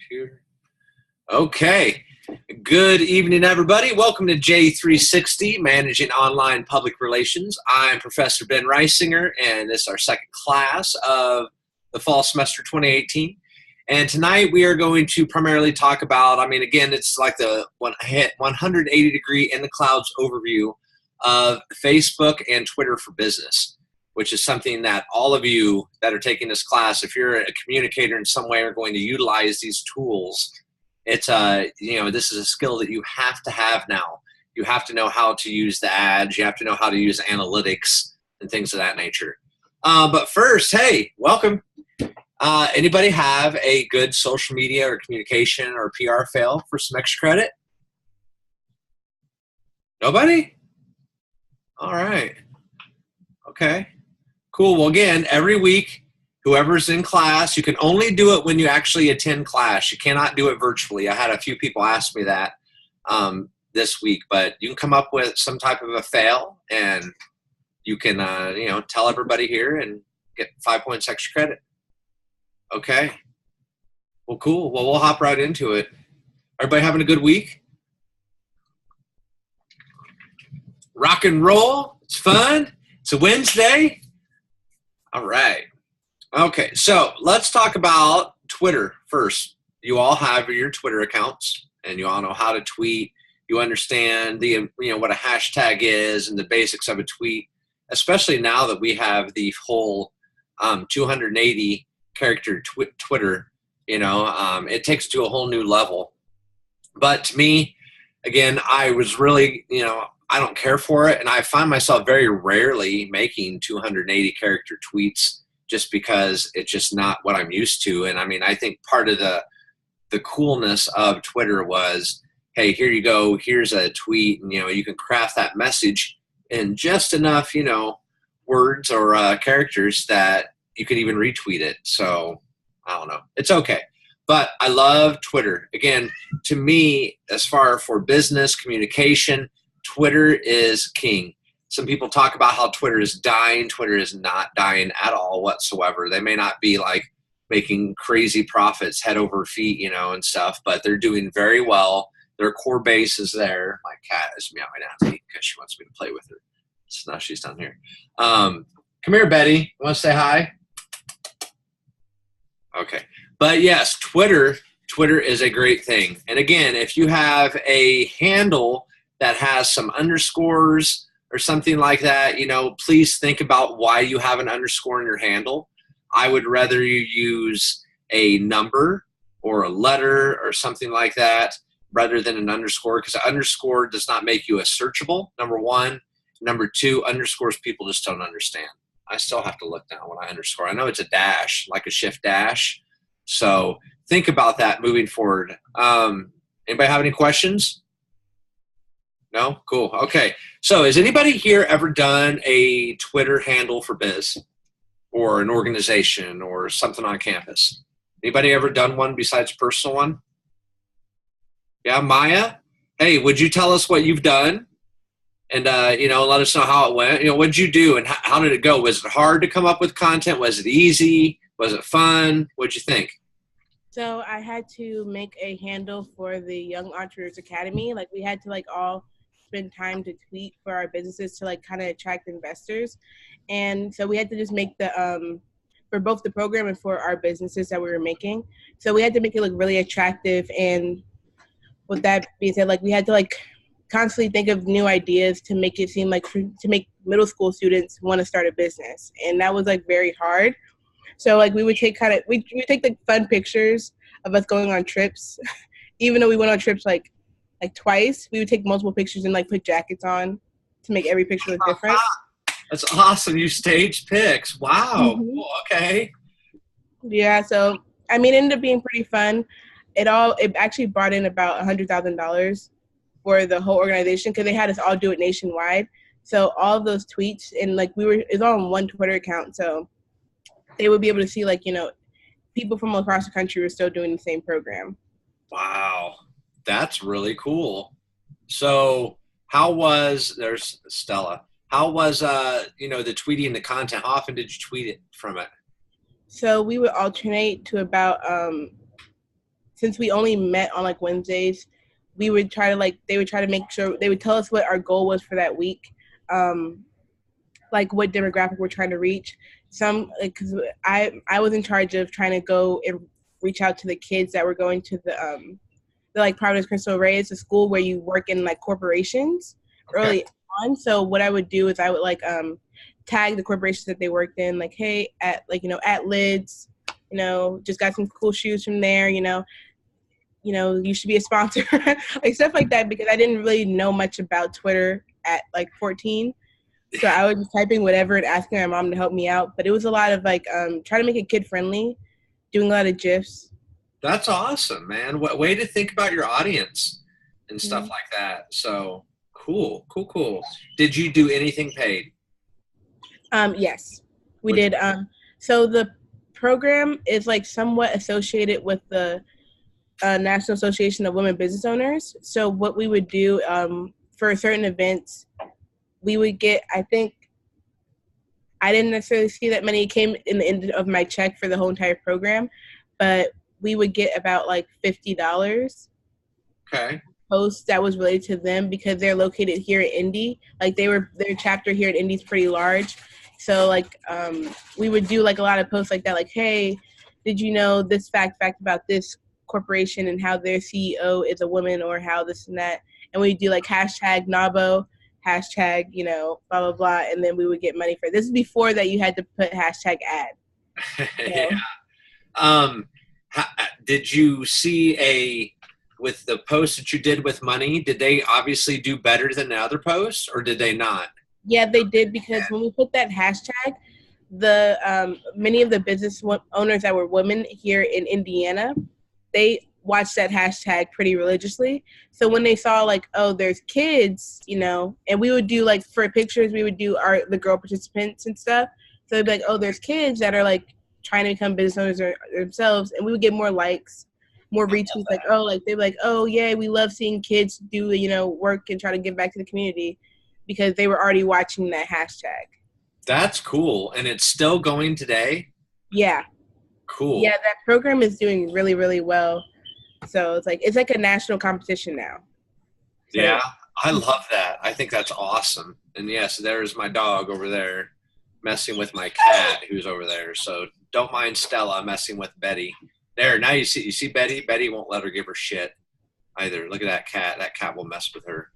Computer. Okay. Good evening, everybody. Welcome to J360, Managing Online Public Relations. I'm Professor Ben Reisinger, and this is our second class of the fall semester 2018. And tonight we are going to primarily talk about, again, it's like the 180-degree in the clouds overview of Facebook and Twitter for Business, which is something that all of you that are taking this class, if you're a communicator in some way, are going to utilize these tools. It's this is a skill that you have to have now. You have to know how to use the ads. You have to know how to use analytics and things of that nature. But first, hey, welcome. Anybody have a good social media or communication or PR fail for some extra credit? Nobody? All right. Okay. Cool. Well, again, every week, whoever's in class, you can only do it when you actually attend class. You cannot do it virtually. I had a few people ask me that this week, but you can come up with some type of a fail, and you can, tell everybody here and get 5 points extra credit. Okay. Well, cool. Well, we'll hop right into it. Everybody having a good week? Rock and roll. It's fun. It's a Wednesday. All right. Okay, so let's talk about Twitter first. You all have your Twitter accounts, and you all know how to tweet. You understand what a hashtag is and the basics of a tweet, especially now that we have the whole 280 character Twitter. It takes it to a whole new level. But to me, again, I was really, I don't care for it, and I find myself very rarely making 280 character tweets, just because it's just not what I'm used to. And I think part of the coolness of Twitter was, hey, here you go, here's a tweet, and you can craft that message in just enough, words or characters that you can even retweet it. So I don't know, it's okay. But I love Twitter. Again, to me, as far for business communication, Twitter is king. Some people talk about how Twitter is dying. Twitter is not dying at all whatsoever. They may not be like making crazy profits head over feet, and stuff, but they're doing very well. Their core base is there. My cat is meowing at me because she wants me to play with her. So now she's down here. Come here, Betty. You want to say hi? Okay. But yes, Twitter is a great thing. And again, if you have a handle that has some underscores or something like that, please think about why you have an underscore in your handle. I would rather you use a number or a letter or something like that rather than an underscore, because an underscore does not make you a searchable, number one. Number two, underscores people just don't understand. I still have to look down when I underscore. I know it's a dash, like a shift dash. So think about that moving forward. Anybody have any questions? No? Cool. Okay. So has anybody here ever done a Twitter handle for biz or an organization or something on campus? Anybody ever done one besides personal one? Yeah, Maya? Hey, would you tell us what you've done? And, let us know how it went. What did you do and how did it go? Was it hard to come up with content? Was it easy? Was it fun? What'd you think? So I had to make a handle for the Young Entrepreneurs Academy. We had to all spend time to tweet for our businesses to kind of attract investors. And so we had to just make the for both the program and for our businesses that we were making. So we had to make it look really attractive. And with that being said, we had to constantly think of new ideas to make it seem to make middle school students want to start a business. And that was very hard. So we would take we take fun pictures of us going on trips. Even though we went on trips twice, we would take multiple pictures and put jackets on to make every picture look different. That's awesome. You staged pics. Wow. Mm-hmm. Cool. Okay. Yeah. So it ended up being pretty fun. It actually brought in about $100,000 for the whole organization because they had us all do it nationwide. So all of those tweets and it's all on one Twitter account. So they would be able to see people from across the country were still doing the same program. Wow. That's really cool. So there's Stella. How was, the tweeting the content? How often did you tweet it from it? So we would alternate to about since we only met on like Wednesdays, we would try to like they would try to make sure they would tell us what our goal was for that week, like what demographic we're trying to reach. Some because I was in charge of trying to go and reach out to the kids that were going to the like Providence Crystal Reyes, a school where you work in like corporations early on. So what I would do is I would like tag the corporations that they worked in, like, hey, at like, you know, at Lids, you know, just got some cool shoes from there, you know, you should be a sponsor, like stuff like that, because I didn't really know much about Twitter at like 14. So I was just typing whatever and asking my mom to help me out. But it was a lot of like trying to make it kid friendly, doing a lot of GIFs. That's awesome, man. What way to think about your audience and stuff like that. So cool. Did you do anything paid? Yes, we did. So the program is like somewhat associated with the National Association of Women Business Owners. So what we would do for certain events, we would get, I think, I didn't necessarily see that many. It came in the end of my check for the whole entire program, but we would get about like $50. Okay. Posts that was related to them because they're located here in Indy. Like their chapter here in Indy is pretty large. So like we would do like a lot of posts like that, like, hey, did you know this fact about this corporation and how their CEO is a woman, or how this and that. And we do like hashtag NABO, hashtag, you know, blah, blah, blah. And then we would get money for it. This is before that you had to put hashtag ad. Yeah. Did you see with the posts that you did with money, did they obviously do better than the other posts, or did they not? Yeah, they did, because when we put that hashtag, the many of the business owners that were women here in Indiana, they watched that hashtag pretty religiously. So when they saw like, oh, there's kids, you know, and we would do like for pictures, we would do the girl participants and stuff. So they'd be like, oh, there's kids that are like trying to become business owners themselves, and we would get more likes, more retweets. Like, oh, like they'd be like, oh, yeah, we love seeing kids do, you know, work and try to give back to the community, because they were already watching that hashtag. That's cool. And it's still going today? Yeah. Cool. Yeah, that program is doing really, really well. So it's like a national competition now. So, yeah, I love that. I think that's awesome. And yes, there's my dog over there messing with my cat who's over there. So don't mind Stella messing with Betty. There, now you see Betty? Betty won't let her give her shit either. Look at that cat. That cat will mess with her.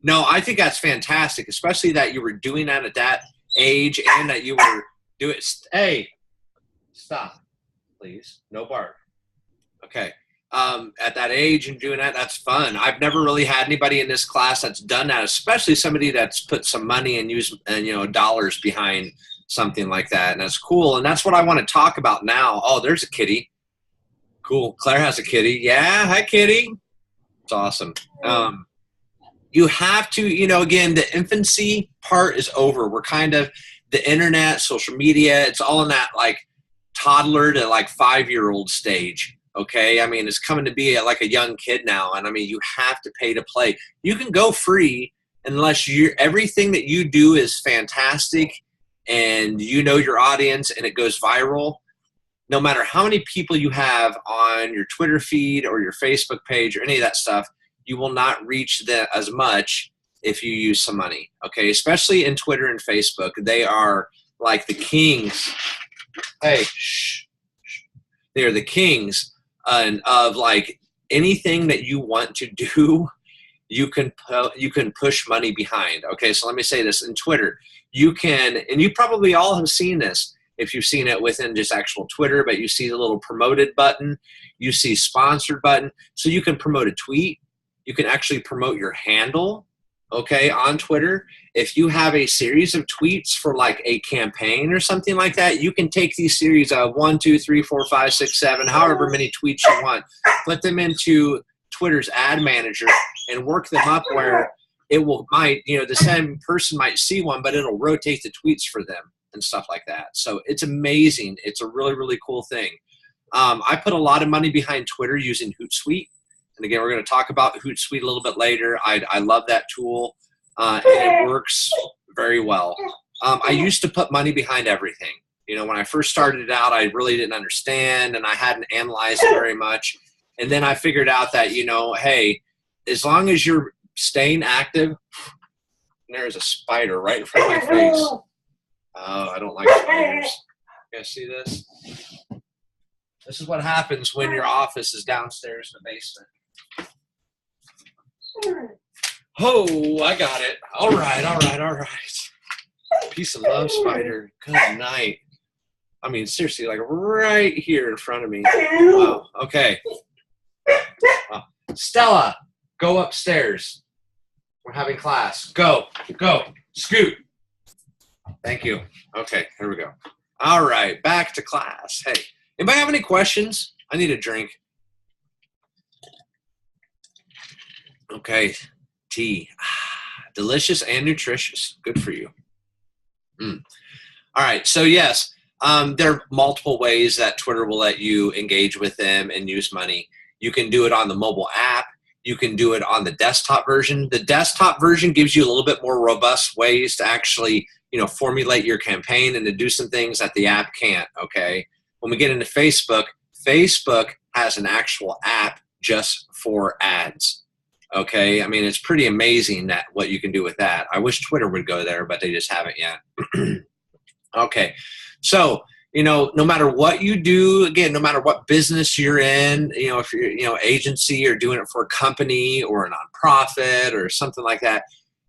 No, I think that's fantastic, especially that you were doing that at that age, and that you were doing. Hey, stop, please. No bark. Okay. At that age and doing that, that's fun. I've never really had anybody in this class that's done that, especially somebody that's put some money and dollars behind something like that. And that's cool. And that's what I want to talk about now. Oh, there's a kitty. Cool. Claire has a kitty. Yeah. Hi, kitty. It's awesome. You have to, again, the infancy part is over. We're kind of the internet, social media. It's all in that like toddler to like 5-year-old stage. Okay. I mean, it's coming to be like a young kid now. And I mean, you have to pay to play. You can go free unless everything that you do is fantastic and you know your audience and it goes viral. No matter how many people you have on your Twitter feed or your Facebook page or any of that stuff, you will not reach them as much if you use some money. Okay. Especially in Twitter and Facebook. They are like the kings. Hey, shh. They are the kings. Of like anything that you want to do, you can push money behind. Okay, so let me say this. In Twitter, you can, and you probably all have seen this if you've seen it within just actual Twitter, but you see the little promoted button, you see sponsored button. So you can promote a tweet. You can actually promote your handle, okay, on Twitter. If you have a series of tweets for like a campaign or something like that, you can take these series of 1, 2, 3, 4, 5, 6, 7, however many tweets you want, put them into Twitter's ad manager and work them up where the same person might see one, but it'll rotate the tweets for them and stuff like that. So it's amazing. It's a really, really cool thing. I put a lot of money behind Twitter using Hootsuite. And again, we're going to talk about Hootsuite a little bit later. I love that tool. And it works very well. I used to put money behind everything. When I first started it out, I really didn't understand, and I hadn't analyzed it very much. And then I figured out that, hey, as long as you're staying active, there's a spider right in front of my face. Oh, I don't like spiders. You guys see this? This is what happens when your office is downstairs in the basement. Oh, I got it. All right. Peace of love, spider. Good night. I mean, seriously, like right here in front of me. Wow. Okay. Stella, go upstairs. We're having class. Go. Scoot. Thank you. Okay, here we go. All right, back to class. Hey, anybody have any questions? I need a drink. Okay, tea. Delicious and nutritious. Good for you. All right, so yes, there are multiple ways that Twitter will let you engage with them and use money. You can do it on the mobile app. You can do it on the desktop version. The desktop version gives you a little bit more robust ways to actually, formulate your campaign and to do some things that the app can't, okay? When we get into Facebook, Facebook has an actual app just for ads, okay? I mean, it's pretty amazing that what you can do with that. I wish Twitter would go there, but they just haven't yet. Okay, so, no matter what you do, again, no matter what business you're in, if you're, agency or doing it for a company or a nonprofit or something like that,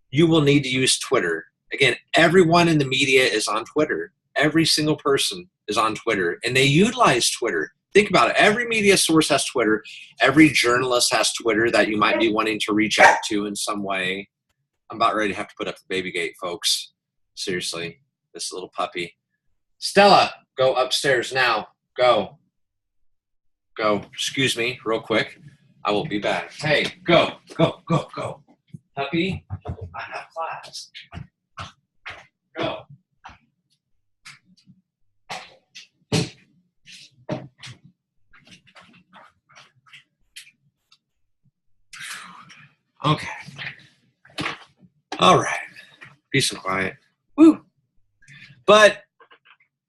you will need to use Twitter. Again, everyone in the media is on Twitter. Every single person is on Twitter, and they utilize Twitter. Think about it. Every media source has Twitter. Every journalist has Twitter that you might be wanting to reach out to in some way. I'm about ready to have to put up the baby gate, folks. Seriously, this little puppy. Stella, go upstairs now. Go. Excuse me, real quick. I will be back. Hey, go. Puppy, I have class. Go. Okay. All right. Peace and quiet. Woo. But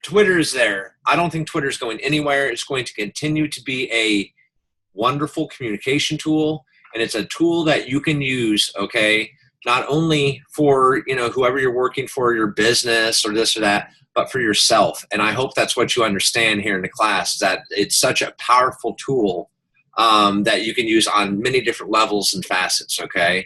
Twitter is there. I don't think Twitter is going anywhere. It's going to continue to be a wonderful communication tool, and it's a tool that you can use, okay, not only for, whoever you're working for, your business or this or that, but for yourself. And I hope that's what you understand here in the class, is that it's such a powerful tool that you can use on many different levels and facets, okay?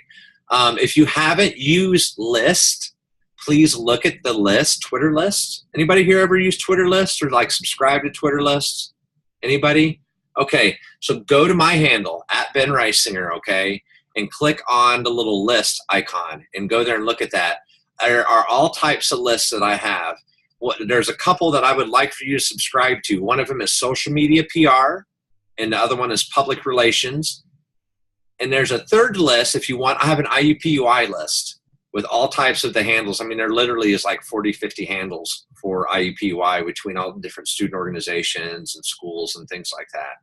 If you haven't used List, please look at the list, Twitter list. Anybody here ever use Twitter list or subscribe to Twitter lists? Anybody? Okay, so go to my handle, @BenReisinger, okay, and click on the little list icon and go there and look at that. There are all types of lists that I have. There's a couple that I would like for you to subscribe to. One of them is social media PR, and the other one is public relations. And there's a third list if you want. I have an IUPUI list with all types of the handles. I mean, there literally is like 40, 50 handles for IUPUI between all the different student organizations and schools and things like that.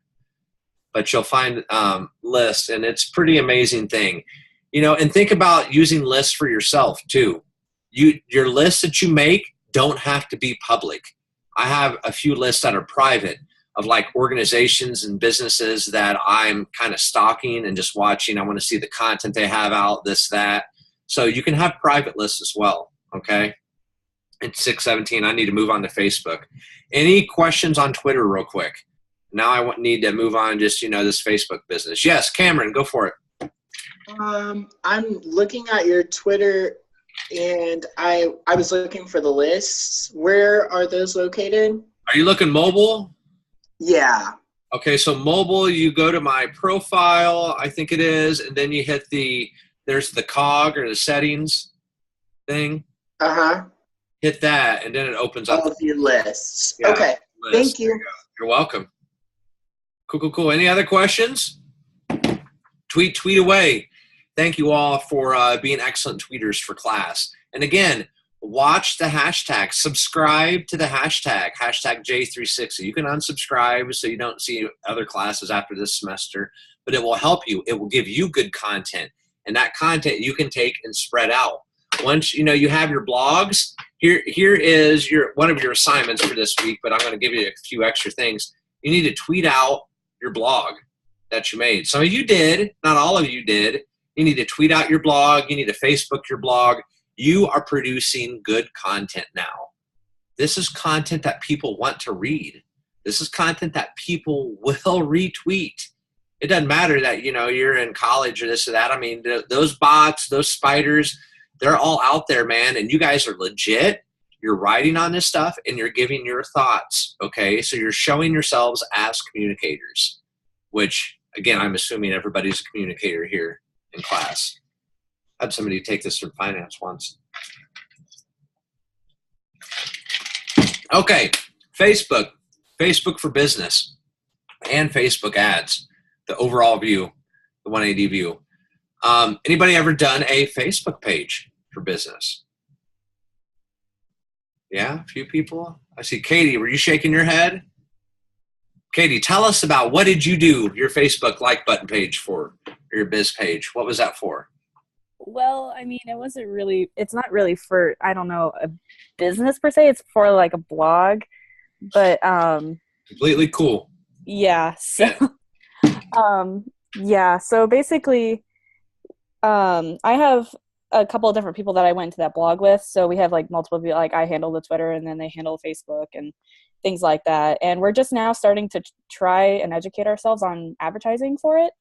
But you'll find lists, and it's a pretty amazing thing. And think about using lists for yourself too. Your lists that you make don't have to be public. I have a few lists that are private of organizations and businesses that I'm kind of stalking and just watching. I want to see the content they have out, this, that. So you can have private lists as well, okay? It's 6:17. I need to move on to Facebook. Any questions on Twitter real quick? Now I need to move on just, this Facebook business. Yes, Cameron, go for it. I'm looking at your Twitter, and I was looking for the lists. Where are those located? Are you looking mobile? Yeah. Okay, so mobile, you go to my profile, I think it is, and then you hit there's the cog or the settings thing. Uh-huh. Hit that, and then it opens up. All of your lists. Yeah, okay, list. Thank you. You're welcome. Cool. Any other questions? Tweet away. Thank you all for being excellent tweeters for class. And again, watch the hashtag. Subscribe to the hashtag J360. You can unsubscribe so you don't see other classes after this semester, but it will help you. It will give you good content, and that content you can take and spread out. Once you have your blogs, here is one of your assignments for this week, but I'm going to give you a few extra things. You need to tweet out your blog. that you made. Some of you did, not all of you did. You need to tweet out your blog. You need to Facebook your blog. You are producing good content now. This is content that people want to read. This is content that people will retweet. It doesn't matter that, you're in college or this or that. I mean, those bots, those spiders, they're all out there, man. And you guys are legit. You're writing on this stuff and you're giving your thoughts. Okay. So you're showing yourselves as communicators, which again, I'm assuming everybody's a communicator here in class. I had somebody take this through finance once. Okay. Facebook for business and Facebook ads, the overall view, the 180 view. Anybody ever done a Facebook page for business? Yeah, a few people. I see Katie. Were you shaking your head? Katie, tell us about what did you do your Facebook like button page for, or your biz page? What was that for? Well, I mean, it's not really for, I don't know, a business per se. It's for like a blog, but completely cool. Yeah. So, so basically, I have a couple of different people that I went to that blog with. So we have like multiple people, like I handle the Twitter and then they handle Facebook and things like that. And we're just now starting to try and educate ourselves on advertising for it.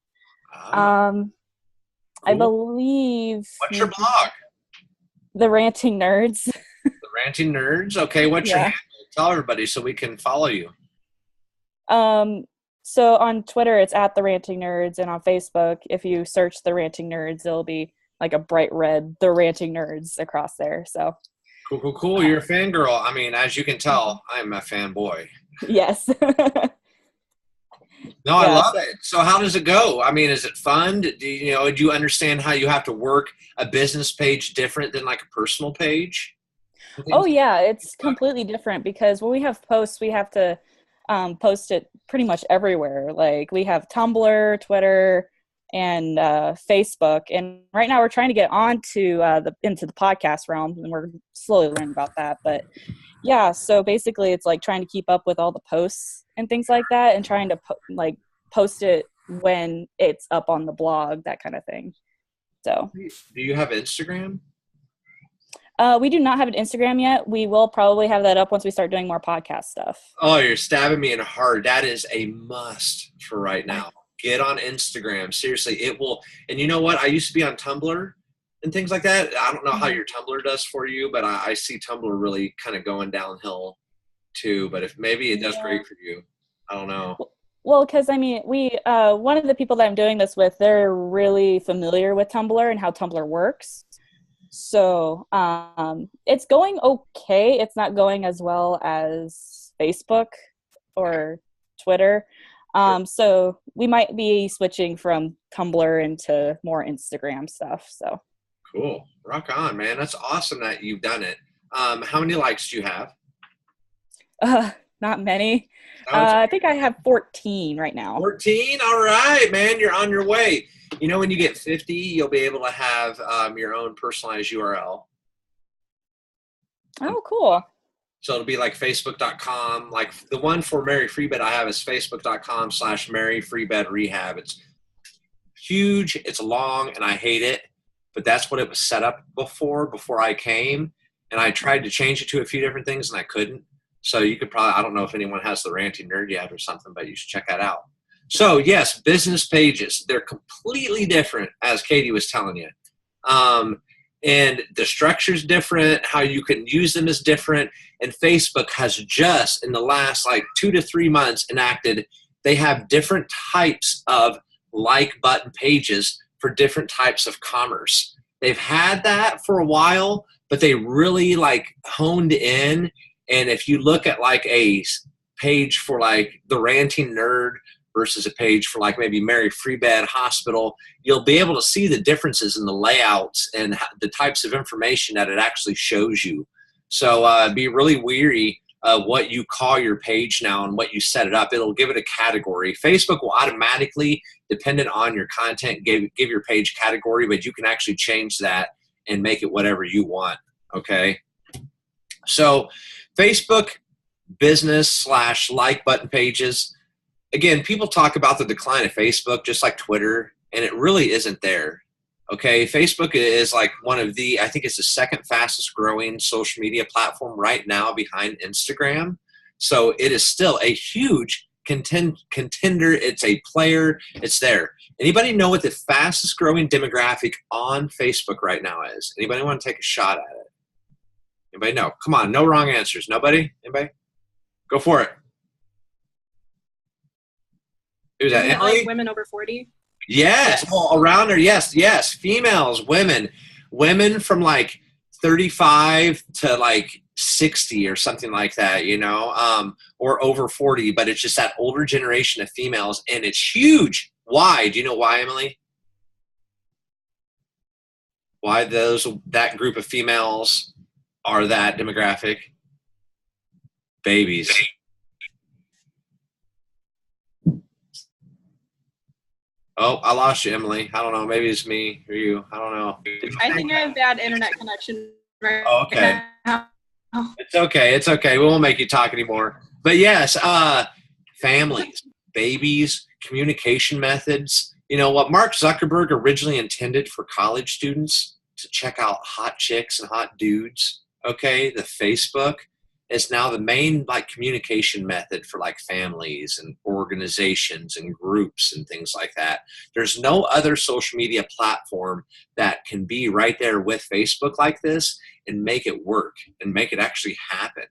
Cool. I believe. What's your blog? The Ranting Nerds. The Ranting Nerds. Okay. What's your handle? Tell everybody so we can follow you. So on Twitter, it's at The Ranting Nerds, and on Facebook, if you search The Ranting Nerds, it'll be like a bright red The Ranting Nerds across there. So cool. You're a fangirl. I mean, as you can tell, I'm a fanboy. Yes. No, I love it. So how does it go? I mean, is it fun? Do you understand how you have to work a business page different than like a personal page? Oh yeah, it's completely different because when we have posts, we have to post it pretty much everywhere. Like we have Tumblr, Twitter, and Facebook. And right now we're trying to get onto into the podcast realm, and we're slowly learning about that. But yeah, so basically it's like trying to keep up with all the posts and things like that, and trying to post it when it's up on the blog, that kind of thing. So, do you have Instagram? We do not have an Instagram yet. We will probably have that up once we start doing more podcast stuff. Oh, you're stabbing me in the heart. That is a must for right now. Get on Instagram. Seriously, it will. And you know what? I used to be on Tumblr and things like that. I don't know how your Tumblr does for you, but I see Tumblr really kind of going downhill too. But if maybe it does great for you. I don't know. Well, because I mean, we one of the people that I'm doing this with, they're really familiar with Tumblr and how Tumblr works. So it's going okay. It's not going as well as Facebook or Twitter. So we might be switching from Tumblr into more Instagram stuff. So cool. Rock on, man. That's awesome that you've done it. How many likes do you have? Not many. I think I have 14 right now. 14? All right, man. You're on your way. You know, when you get 50, you'll be able to have your own personalized URL. Oh, cool. So it'll be like Facebook.com. Like the one for Mary Freebed I have is Facebook.com/Mary Freebed Rehab. It's huge. It's long, and I hate it. But that's what it was set up before I came. And I tried to change it to a few different things, and I couldn't. So you could probably, I don't know if anyone has the Ranting Nerd yet or something, but you should check that out. So yes, business pages, they're completely different, as Katie was telling you. And the structure's different, how you can use them is different. And Facebook has just in the last 2 to 3 months enacted, they have different types of like button pages for different types of commerce. They've had that for a while, but they really honed in. And if you look at a page for the Ranting Nerd versus a page for maybe Mary Freebed Hospital, you'll be able to see the differences in the layouts and the types of information that it actually shows you. So be really weary of what you call your page now and what you set it up. It'll give it a category. Facebook will automatically, dependent on your content, give your page category, but you can actually change that and make it whatever you want, okay? So Facebook business / like button pages, again, people talk about the decline of Facebook just like Twitter, and it really isn't there. Okay, Facebook is like one of the, I think it's the second fastest growing social media platform right now behind Instagram. So it is still a huge contender. It's a player. It's there. Anybody know what the fastest growing demographic on Facebook right now is? Anybody want to take a shot at it? Anybody know? Come on, no wrong answers. Nobody? Anybody? Go for it. Who's that? Emily? Like women over 40? Yes. Well, around there, yes. Females, women from like 35 to like 60 or something like that, or over 40, but it's just that older generation of females, and it's huge. Why? Do you know why, Emily? Why that group of females are that demographic? Babies. Oh, I lost you, Emily. I don't know. Maybe it's me or you. I don't know. I think I have bad internet connection right okay. now. It's okay. It's okay. We won't make you talk anymore. But yes, families, babies, communication methods. You know what Mark Zuckerberg originally intended for college students to check out hot chicks and hot dudes. Okay, the Facebook is now the main like communication method for like families and organizations and groups and things like that. There's no other social media platform that can be right there with Facebook like this and make it work and make it actually happen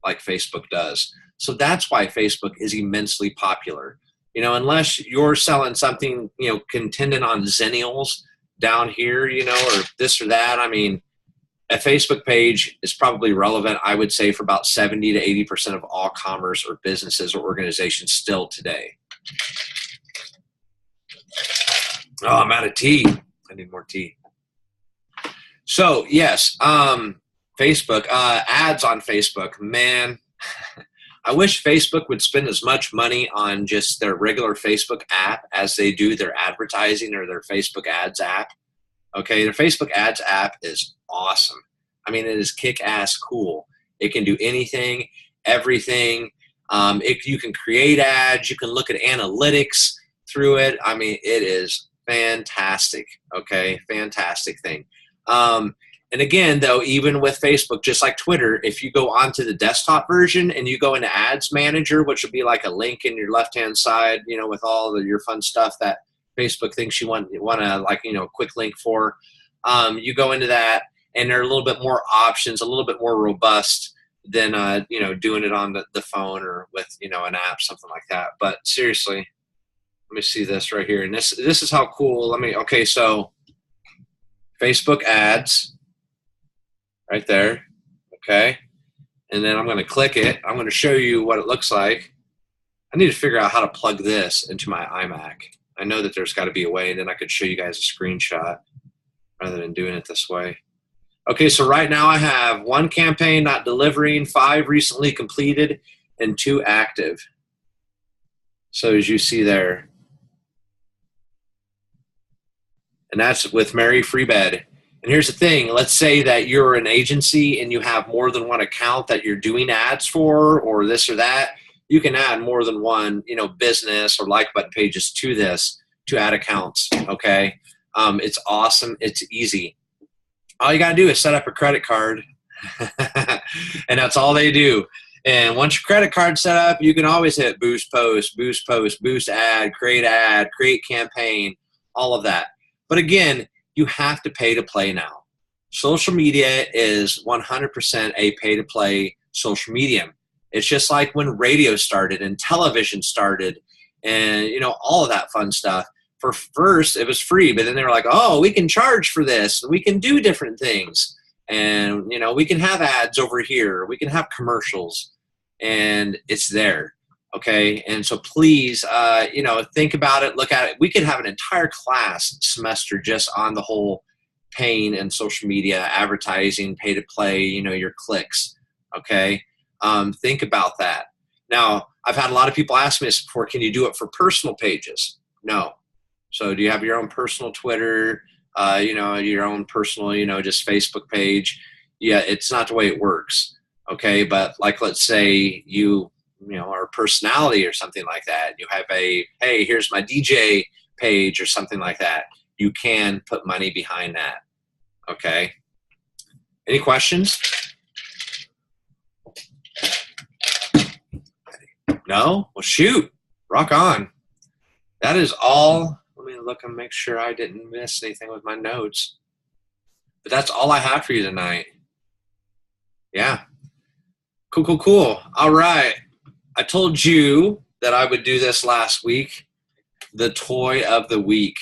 like Facebook does. So that's why Facebook is immensely popular. Unless you're selling something, contingent on zennials down here, or this or that. I mean, a Facebook page is probably relevant, I would say, for about 70 to 80% of all commerce or businesses or organizations still today. Oh, I'm out of tea. I need more tea. So, yes, Facebook, ads on Facebook. Man, I wish Facebook would spend as much money on just their regular Facebook app as they do their advertising or their Facebook ads app. Okay, their Facebook ads app is awesome. I mean, it is kick-ass cool. It can do anything, everything. You can create ads. You can look at analytics through it. I mean, it is fantastic. Okay, fantastic thing. And again, though, even with Facebook, just like Twitter, if you go onto the desktop version and you go into Ads Manager, which would be like a link in your left-hand side, with all your fun stuff that Facebook thinks you want to like, quick link for. You go into that, and there are a little bit more options, a little bit more robust than, doing it on the phone or with, an app, something like that. But seriously, let me see this right here. And this is how cool. Okay, so Facebook ads right there. Okay. And then I'm going to click it. I'm going to show you what it looks like. I need to figure out how to plug this into my iMac. I know that there's got to be a way, and then I could show you guys a screenshot rather than doing it this way. Okay, so right now I have 1 campaign not delivering, 5 recently completed, and 2 active. So as you see there. And that's with Mary Freebed. And here's the thing. Let's say that you're an agency and you have more than 1 account that you're doing ads for or this or that. You can add more than 1, business or like button pages to this to add accounts, okay? It's awesome. It's easy. All you got to do is set up a credit card, and that's all they do. And once your credit card's set up, you can always hit boost post, boost ad, create campaign, all of that. But again, you have to pay to play now. Social media is 100% a pay-to-play social medium. It's just like when radio started and television started and, all of that fun stuff. For first, it was free, but then they were like, oh, we can charge for this. We can do different things. And, we can have ads over here. We can have commercials. And it's there. Okay. And so please, think about it, look at it. We could have an entire class semester just on the whole paying and social media, advertising, pay to play, your clicks. Okay. Think about that. Now, I've had a lot of people ask me this before, can you do it for personal pages? No. So do you have your own personal Twitter, your own personal, just Facebook page? Yeah, it's not the way it works. Okay. But like, let's say you or personality or something like that. You have a, hey, here's my DJ page or something like that. You can put money behind that. Okay. Any questions? No? Well, shoot. Rock on. That is all. Let me look and make sure I didn't miss anything with my notes. But that's all I have for you tonight. Yeah. Cool. All right. I told you that I would do this last week. The toy of the week.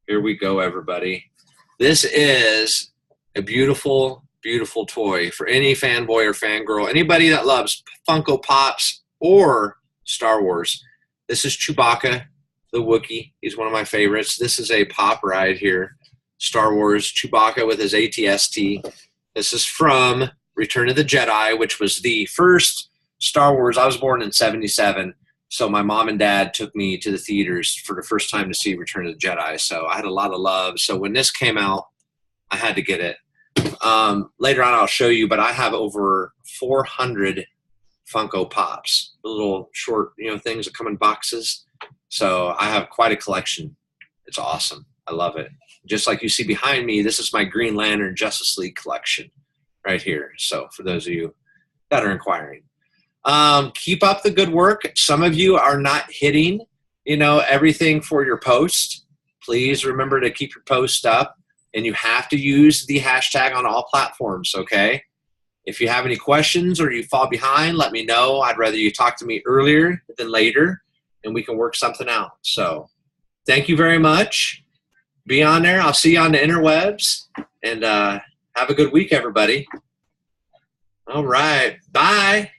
Here we go, everybody. This is a beautiful, beautiful toy for any fanboy or fangirl, anybody that loves Funko Pops or Star Wars. This is Chewbacca, the Wookiee. He's one of my favorites. This is a pop right here. Star Wars, Chewbacca with his AT-ST. This is from Return of the Jedi, which was the first Star Wars. I was born in 77, so my mom and dad took me to the theaters for the first time to see Return of the Jedi, so I had a lot of love. So when this came out, I had to get it. Later on I'll show you, but I have over 400 Funko Pops, the little short things that come in boxes. So I have quite a collection. It's awesome. I love it. Just like you see behind me, this is my Green Lantern Justice League collection right here. So for those of you that are inquiring, keep up the good work. Some of you are not hitting, everything for your post. Please remember to keep your post up, and you have to use the hashtag on all platforms, okay? If you have any questions or you fall behind, let me know. I'd rather you talk to me earlier than later, and we can work something out. So thank you very much. Be on there. I'll see you on the interwebs, and have a good week, everybody. All right. Bye.